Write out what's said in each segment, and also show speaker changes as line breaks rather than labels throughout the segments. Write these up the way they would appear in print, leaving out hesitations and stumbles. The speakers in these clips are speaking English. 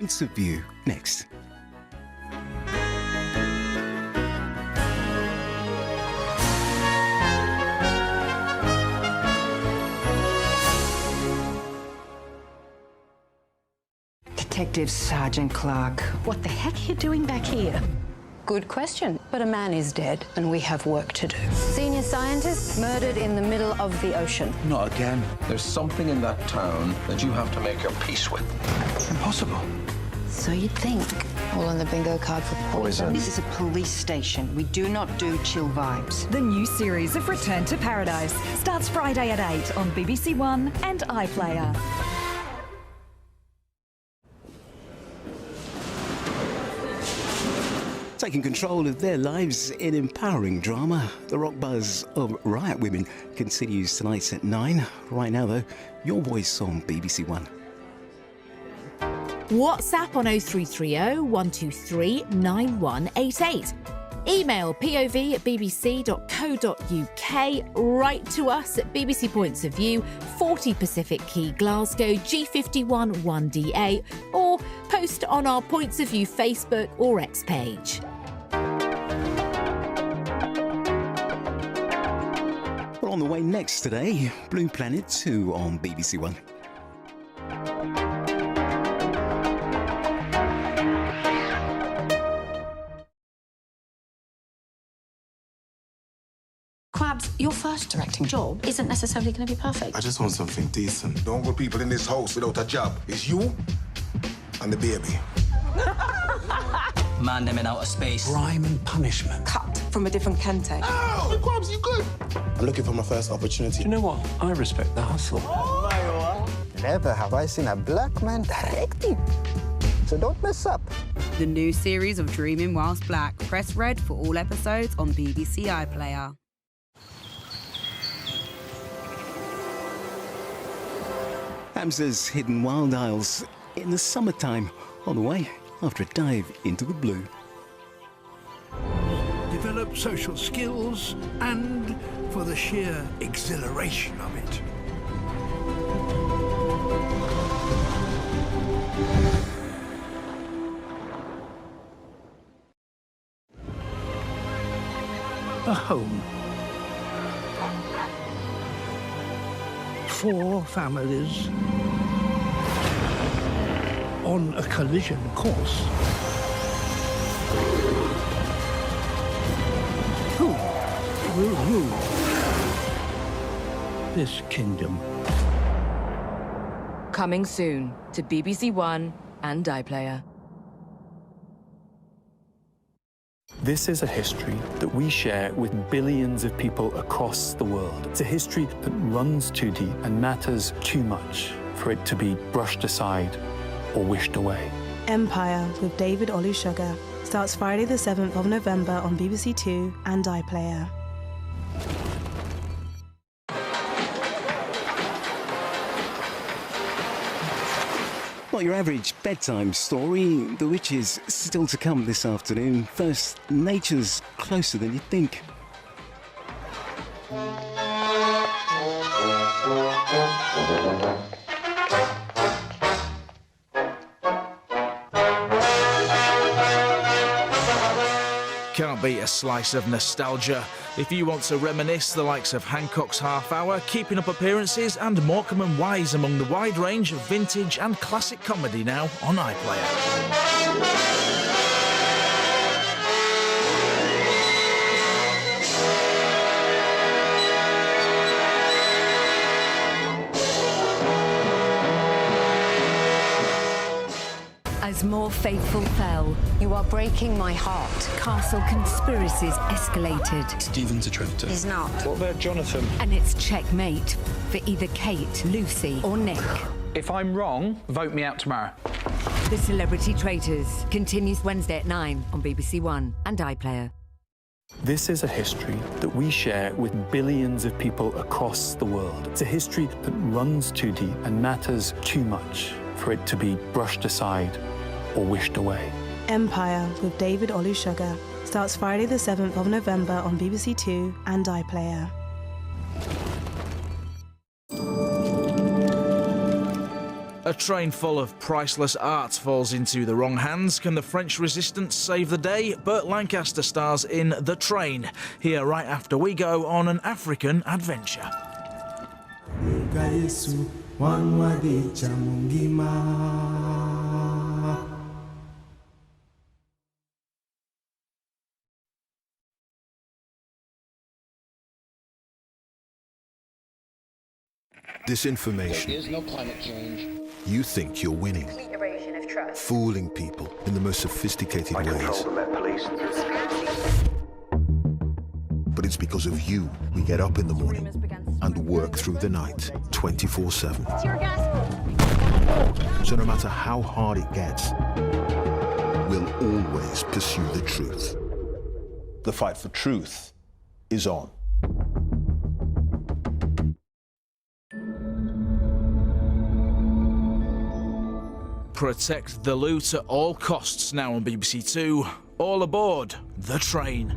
Points of View next.
Detective Sergeant Clark, what the heck are you doing back here?
Good question, but a man is dead and we have work to do. Senior scientist murdered in the middle of the ocean.
Not again.
There's something in that town that you have to make your peace with.
It's impossible.
So you'd think. All on the bingo card for poison.
This is a police station. We do not do chill vibes.
The new series of Return to Paradise starts Friday at 8 on BBC One and iPlayer.
Taking control of their lives in empowering drama, the rock buzz of Riot Women continues tonight at 9. Right now, though, your voice on BBC One.
WhatsApp on 0330 123 9188. Email pov@bbc.co.uk. Write to us at BBC Points of View, 40 Pacific Quay, Glasgow, G51 1DA, or post on our Points of View Facebook or X page.
Well, on the way next today, Blue Planet 2 on BBC One.
Quabs, your first directing job isn't necessarily going to be perfect.
I just want something decent. The only people in this house without a job is you and the baby.
Man them in outer space.
Crime and punishment.
Cut from a different Kente.
Oh, Quabs, you good? I'm looking for my first opportunity.
Do you know what? I respect the hustle.
Never have I seen a black man directing. So don't mess up.
The new series of Dreaming Whilst Black. Press red for all episodes on BBC iPlayer.
Hamza's Hidden Wild Isles in the summertime, on the way after a dive into the blue.
Develop social skills and for the sheer exhilaration of it. A home. 4 families on a collision course. Who will rule this kingdom?
Coming soon to BBC One and iPlayer.
This is a history that we share with billions of people across the world. It's a history that runs too deep and matters too much for it to be brushed aside or wished away.
Empire with David Olusoga starts Friday the 7th of November on BBC Two and iPlayer.
Not your average bedtime story. The Witch is still to come this afternoon. First, nature's closer than you think.
Can't beat a slice of nostalgia. If you want to reminisce, the likes of Hancock's Half Hour, Keeping Up Appearances and Morecambe and Wise among the wide range of vintage and classic comedy now on iPlayer.
As more faithful fell,
You are breaking my heart.
castle conspiracies escalated,
Stephen's a traitor.
He's not.
What about Jonathan?
and it's checkmate for either Kate, Lucy, or Nick.
If I'm wrong, vote me out tomorrow.
The Celebrity Traitors continues Wednesday at 9 on BBC One and iPlayer.
This is a history that we share with billions of people across the world. It's a history that runs too deep and matters too much for it to be brushed aside or wished away.
Empire with David Olusoga starts Friday the 7th of November on BBC Two and iPlayer.
A train full of priceless art falls into the wrong hands. Can the French resistance save the day? Burt Lancaster stars in The Train, here right after we go on an African adventure.
Disinformation.
There is no climate change.
You think you're winning.
Erosion of trust.
Fooling people in the most sophisticated ways. But it's because of you we get up in the morning and work through the night 24/7. So no matter how hard it gets, we'll always pursue the truth.
The fight for truth is on.
Protect the loot at all costs, now on BBC Two. All aboard The Train.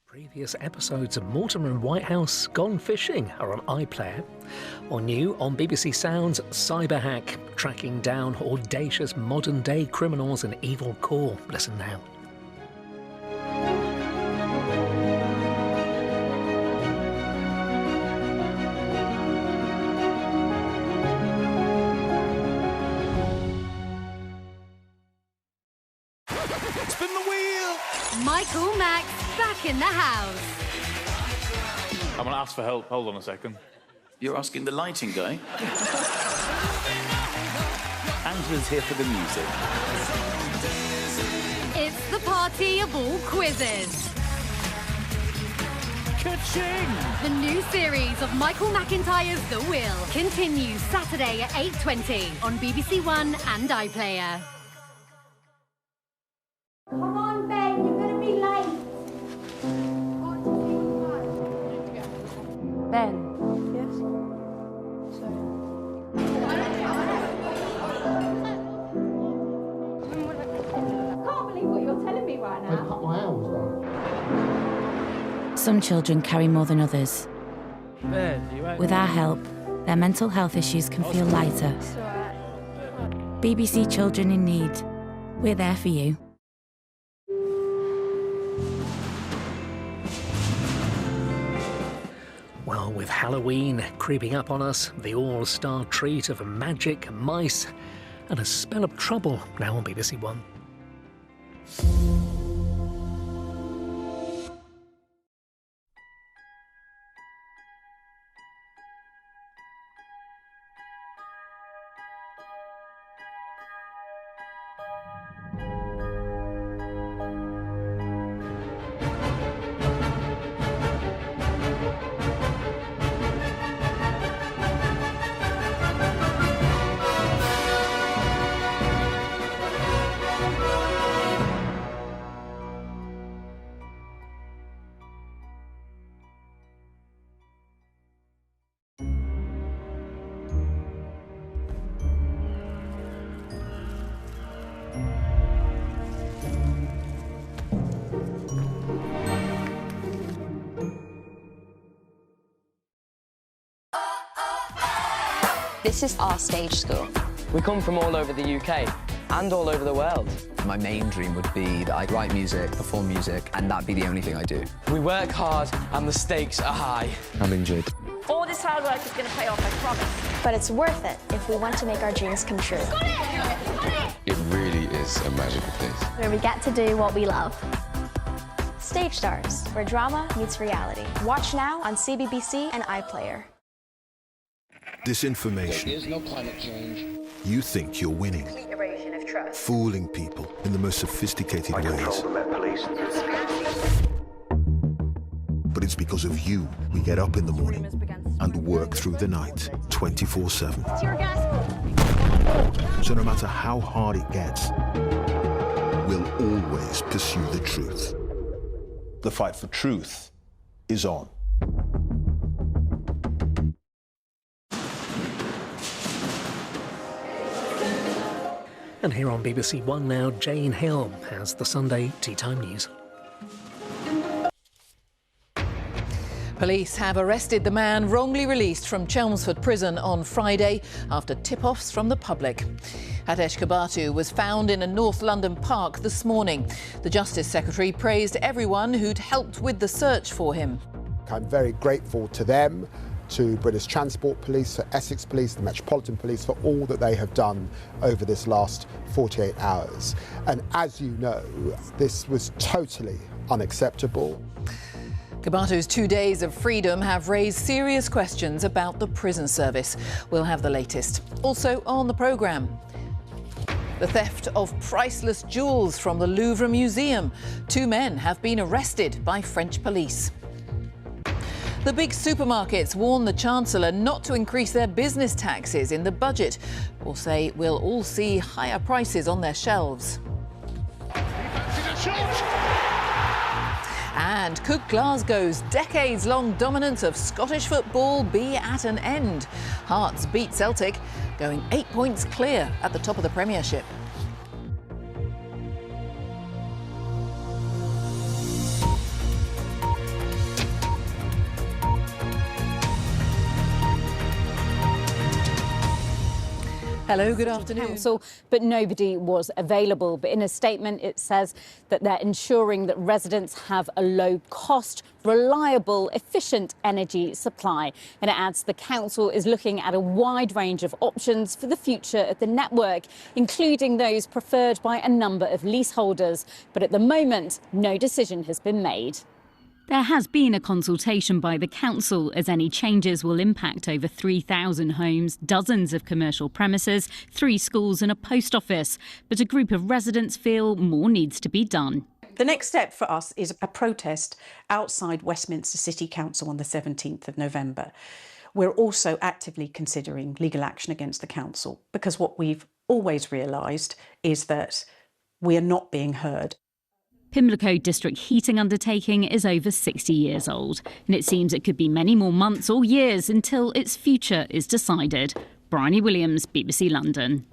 Previous episodes of Mortimer and Whitehouse Gone Fishing are on iPlayer, or new on BBC Sounds Cyberhack, tracking down audacious modern-day criminals and evil core. Listen now.
Spin the wheel!
Michael Max back in the house.
I'm going to ask for help. Hold on a second.
You're asking the lighting guy? Angela's here for the music.
It's the party of all quizzes.
Ka-ching!
The new series of Michael McIntyre's The Wheel continues Saturday at 8:20 on BBC One and iPlayer.
Come on, Ben, you're going to be late.
Ben.
Yes? I can't believe what you're telling me right now.
Some children carry more than others.
Ben, you ain't...
With our help, their mental health issues can feel lighter. BBC Children in Need. We're there for you.
Well, with Halloween creeping up on us, the all-star treat of magic, mice, and a spell of trouble now on BBC One.
This is our stage school. We come from all over the UK and all over the world.
My main dream would be that I write music, perform music, and that be the only thing I do.
We work hard and the stakes are high.
I'm injured.
All this hard work is going to pay off, I promise.
But it's worth it if we want to make our dreams come true.
It really is a magical place.
Where we get to do what we love. Stage Stars, where drama meets reality. Watch now on CBBC and iPlayer.
Disinformation.
There is no climate change.
You think you're winning.
Erosion of trust.
Fooling people in the most sophisticated ways. But it's because of you we get up in the morning and work through the night 24/7. So no matter how hard it gets, we'll will always pursue the truth.
The fight for truth is on.
And here on BBC One now, Jane Hill has the Sunday Tea Time News.
Police have arrested the man wrongly released from Chelmsford Prison on Friday after tip-offs from the public. Hadesh Kabatu was found in a North London park this morning. The Justice Secretary praised everyone who'd helped with the search for him.
I'm very grateful to them, to British Transport Police, for Essex Police, the Metropolitan Police, for all that they have done over this last 48 hours. And as you know, this was totally unacceptable.
Kabatu's 2 days of freedom have raised serious questions about the prison service. We'll have the latest. Also on the programme, the theft of priceless jewels from the Louvre Museum. 2 men have been arrested by French police. The big supermarkets warn the Chancellor not to increase their business taxes in the budget, or say we'll all see higher prices on their shelves. And could Glasgow's decades-long dominance of Scottish football be at an end? Hearts beat Celtic, going 8 points clear at the top of the Premiership. Hello, good afternoon.
Council, but nobody was available. But in a statement, it says that they're ensuring that residents have a low-cost, reliable, efficient energy supply. And it adds the council is looking at a wide range of options for the future of the network, including those preferred by a number of leaseholders. But at the moment, no decision has been made.
There has been a consultation by the council, as any changes will impact over 3,000 homes, dozens of commercial premises, 3 schools and a post office. But a group of residents feel more needs to be done.
The next step for us is a protest outside Westminster City Council on the 17th of November. We're also actively considering legal action against the council, because what we've always realised is that we are not being heard.
Pimlico District Heating Undertaking is over 60 years old, and it seems it could be many more months or years until its future is decided. Bryony Williams, BBC London.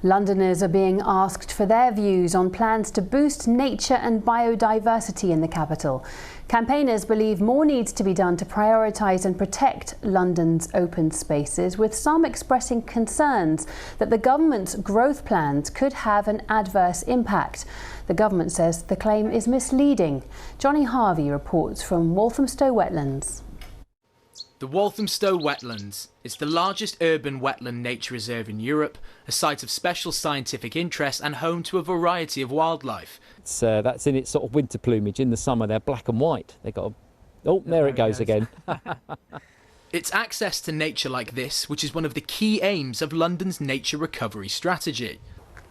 Londoners are being asked for their views on plans to boost nature and biodiversity in the capital. Campaigners believe more needs to be done to prioritise and protect London's open spaces, with some expressing concerns that the government's growth plans could have an adverse impact. The government says the claim is misleading. Johnny Harvey reports from Walthamstow Wetlands.
The Walthamstow Wetlands is the largest urban wetland nature reserve in Europe, a site of special scientific interest and home to a variety of wildlife.
That's in its sort of winter plumage. In the summer they're black and white. They've got there it goes again.
It's access to nature like this which is one of the key aims of London's nature recovery strategy.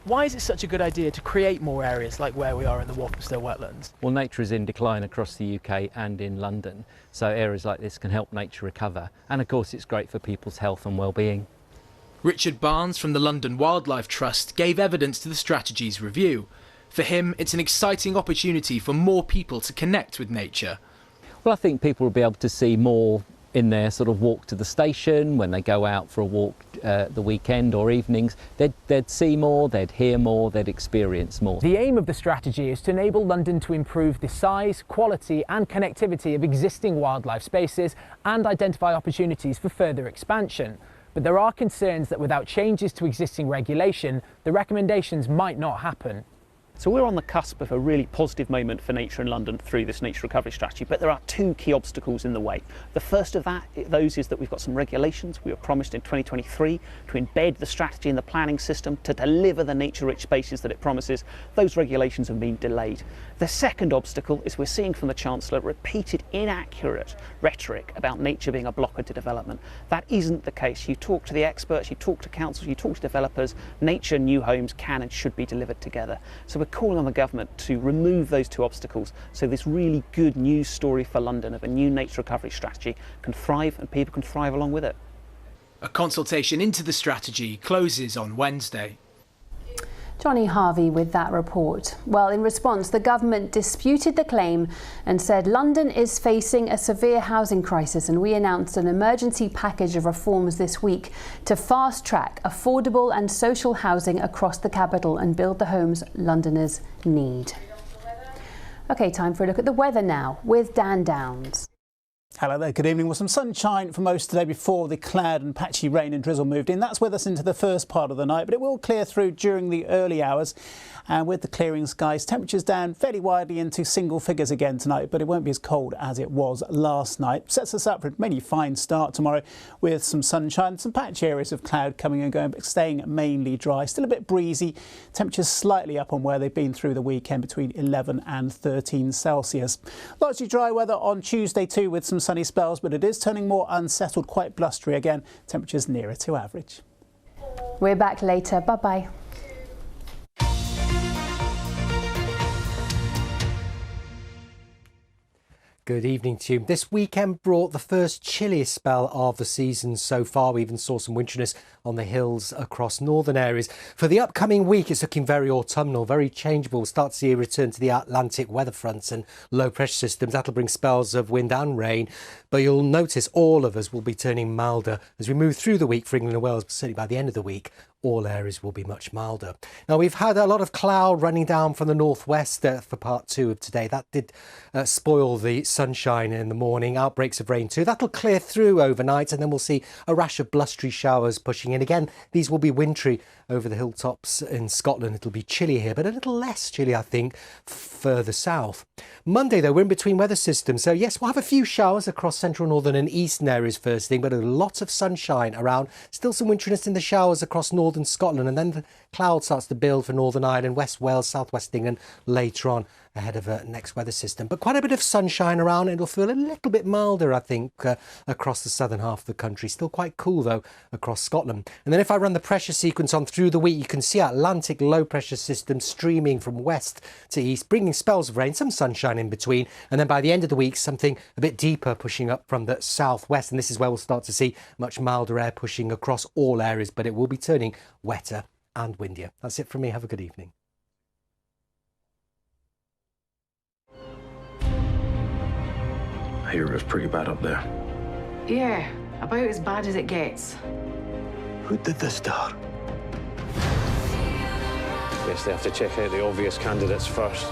Why is it such a good idea to create more areas like where we are in the Walthamstow Wetlands?
Well, nature is in decline across the UK and in London, so areas like this can help nature recover. And of course it's great for people's health and well-being.
Richard Barnes from the London Wildlife Trust gave evidence to the strategy's review. For him, it's an exciting opportunity for more people to connect with nature.
Well, I think people will be able to see more in their sort of walk to the station, when they go out for a walk the weekend or evenings. They'd see more, they'd hear more, they'd experience more.
The aim of the strategy is to enable London to improve the size, quality and connectivity of existing wildlife spaces and identify opportunities for further expansion. But there are concerns that without changes to existing regulation, the recommendations might not happen.
So we're on the cusp of a really positive moment for nature in London through this nature recovery strategy, but there are 2 key obstacles in the way. The first of those is that we've got some regulations we were promised in 2023 to embed the strategy in the planning system to deliver the nature-rich spaces that it promises. Those regulations have been delayed. The second obstacle is we're seeing from the Chancellor repeated inaccurate rhetoric about nature being a blocker to development. That isn't the case. You talk to the experts, you talk to councils, you talk to developers, nature and new homes can and should be delivered together. So we're calling on the government to remove those 2 obstacles so this really good news story for London of a new nature recovery strategy can thrive and people can thrive along with it.
A consultation into the strategy closes on Wednesday.
Johnny Harvey with that report. Well, in response, the government disputed the claim and said London is facing a severe housing crisis, and we announced an emergency package of reforms this week to fast-track affordable and social housing across the capital and build the homes Londoners need. OK, time for a look at the weather now with Dan Downs.
Hello there, good evening. Well, some sunshine for most today before the cloud and patchy rain and drizzle moved in. That's with us into the first part of the night, but it will clear through during the early hours. And with the clearing skies, temperatures down fairly widely into single figures again tonight, but it won't be as cold as it was last night. Sets us up for a really fine start tomorrow with some sunshine, some patchy areas of cloud coming and going, but staying mainly dry. Still a bit breezy. Temperatures slightly up on where they've been through the weekend, between 11 and 13 Celsius. Largely dry weather on Tuesday too, with some sunny spells, but it is turning more unsettled, quite blustery again. Temperatures nearer to average.
We're back later. Bye-bye.
Good evening to you. This weekend brought the first chilliest spell of the season so far. We even saw some winteriness on the hills across northern areas. For the upcoming week, it's looking very autumnal, very changeable. We'll start to see a return to the Atlantic weather fronts and low pressure systems. That'll bring spells of wind and rain. But you'll notice all of us will be turning milder as we move through the week for England and Wales, but certainly by the end of the week, all areas will be much milder. Now, we've had a lot of cloud running down from the northwest for part two of today. That did spoil the sunshine in the morning, outbreaks of rain too. That'll clear through overnight, and then we'll see a rash of blustery showers pushing in. Again, these will be wintry over the hilltops in Scotland. It'll be chilly here, but a little less chilly, I think, further south. Monday, though, we're in between weather systems. So, yes, we'll have a few showers across central, northern and eastern areas first thing, but a lot of sunshine around. Still some winteriness in the showers across northern Scotland, and then the cloud starts to build for Northern Ireland, West Wales, South West England later on ahead of a next weather system. But quite a bit of sunshine around. It'll feel a little bit milder, I think, across the southern half of the country. Still quite cool, though, across Scotland. And then if I run the pressure sequence on through the week, you can see Atlantic low pressure system streaming from west to east, bringing spells of rain, some sunshine in between. And then by the end of the week, something a bit deeper pushing up from the southwest. And this is where we'll start to see much milder air pushing across all areas, but it will be turning wetter and windier. That's it from me. Have a good evening.
I hear it was pretty bad up there.
Yeah, about as bad as it gets.
Who did this to her?
Guess they have to check out the obvious candidates first.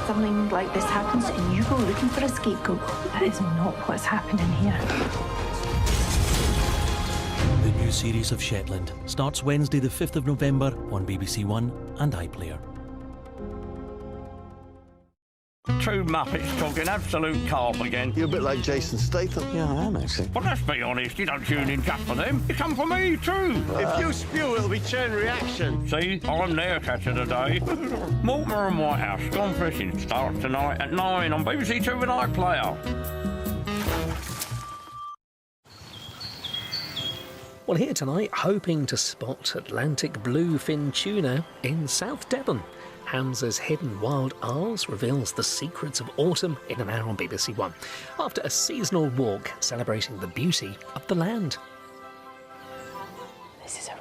Something like this happens and you go looking for a scapegoat. That is not what's happening here.
The new series of Shetland starts Wednesday the 5th of November on BBC One and iPlayer.
Two Muppets talking absolute carp again.
You're a bit like Jason Statham.
Yeah, I am actually. Well, let's be honest, you don't tune in just for them. You come for me too.
If you spew, it'll be chain reaction.
See, I'm their catcher today. Mortimer and Whitehouse Gone Fishing starts tonight at 9 on BBC Two and iPlayer.
Well, here tonight, hoping to spot Atlantic bluefin tuna in South Devon. Hamza's Hidden Wild Isles reveals the secrets of autumn in an hour on BBC One, after a seasonal walk celebrating the beauty of the land.
This is a